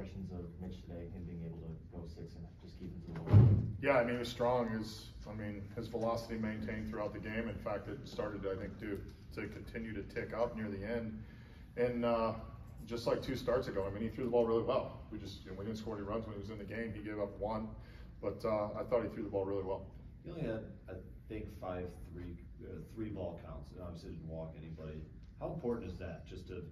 impressions of Mitch today, him being able to go 6 and just keep him to the ball? Yeah, I mean, he was strong. His velocity maintained throughout the game. In fact, it started, I think, to continue to tick up near the end. And just like 2 starts ago, I mean, he threw the ball really well. We didn't score any runs when he was in the game. He gave up 1, but I thought he threw the ball really well. He only had, I think, 3 ball counts, and obviously didn't walk anybody. How important is that, just to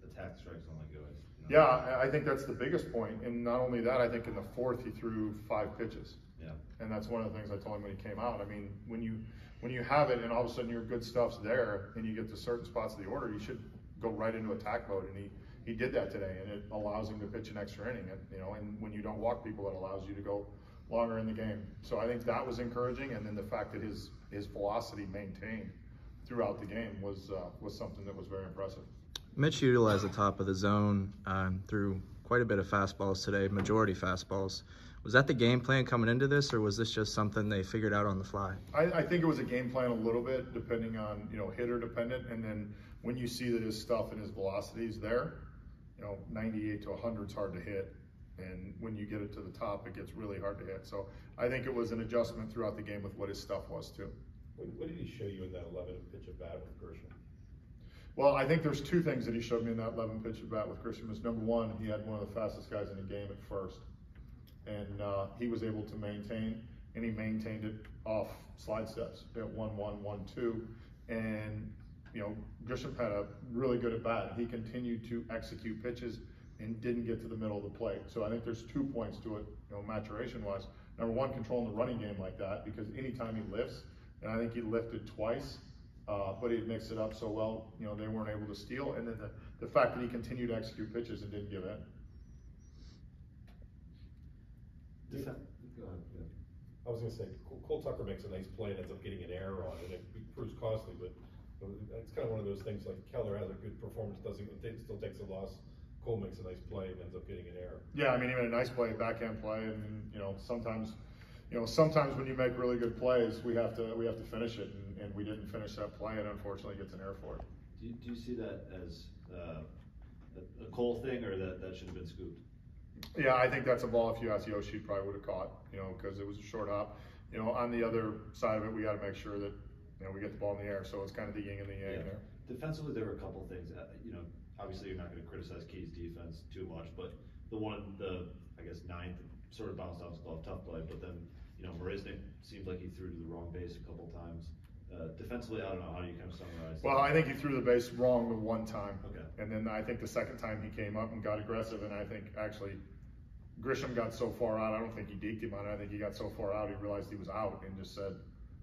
attack the strike zone like you always? You know? Yeah, I think that's the biggest point. And not only that, I think in the 4th he threw 5 pitches. Yeah. And that's one of the things I told him when he came out. I mean, when you have it and all of a sudden your good stuff's there and you get to certain spots of the order, you should go right into attack mode. And he did that today, and it allows him to pitch an extra inning. And when you don't walk people, it allows you to go longer in the game. So I think that was encouraging, and then the fact that his velocity maintained throughout the game was something that was very impressive. Mitch utilized the top of the zone through quite a bit of fastballs today, majority fastballs. Was that the game plan coming into this, or was this just something they figured out on the fly? I think it was a game plan a little bit, depending on, hitter dependent. And then when you see that his stuff and his velocity is there, 98 to 100 is hard to hit. And when you get it to the top, it gets really hard to hit. So I think it was an adjustment throughout the game with what his stuff was too. What did he show you in that 11 pitch at bat with Grisham? Well, I think there's 2 things that he showed me in that 11 pitch at bat with Grisham. Is number 1, he had one of the fastest guys in the game at first. And he was able to maintain, and he maintained it off slide steps at 1-1, 1-2. And, Grisham had a really good at bat. He continued to execute pitches and didn't get to the middle of the plate. So I think there's 2 points to it, maturation-wise. Number 1, controlling the running game like that, because anytime he lifts, and I think he lifted twice, but he'd mixed it up so well, they weren't able to steal. And then the fact that he continued to execute pitches and didn't give in. Go ahead. Yeah. I was going to say, Cole Tucker makes a nice play and ends up getting an error on it. It proves costly, but it's kind of one of those things like Keller has a good performance, still takes a loss. Cole makes a nice play and ends up getting an error. Yeah, I mean, even a nice play, backhand play, and sometimes when you make really good plays, we have to finish it, and we didn't finish that play, and unfortunately gets an error for it. Do you see that as a Cole thing, or that should have been scooped? Yeah, I think that's a ball, if you ask Yoshi, he probably would have caught, because it was a short hop. On the other side of it, we got to make sure that, we get the ball in the air. So it's kind of the yin and the yang there. Defensively, there were a couple of things. Obviously, you're not going to criticize Key's defense too much, but I guess 9th sort of bounced off his glove, tough play. But then, Marisnik seemed like he threw to the wrong base a couple times. Defensively, I don't know, how do you kind of summarize? Well, I think he threw the base wrong the 1 time. Okay. And then I think the 2nd time he came up and got aggressive, and I think actually Grisham got so far out, I don't think he deked him on it. I think he got so far out, he realized he was out and just said,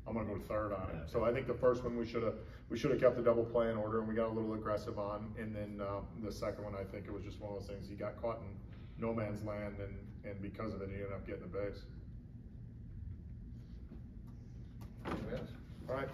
I'm going to go to 3rd on it. So I think the first one we should have kept the double play in order, and we got a little aggressive on. And then the second one, I think it was just one of those things. He got caught in no man's land, and because of it, he ended up getting the base. Yes. All right.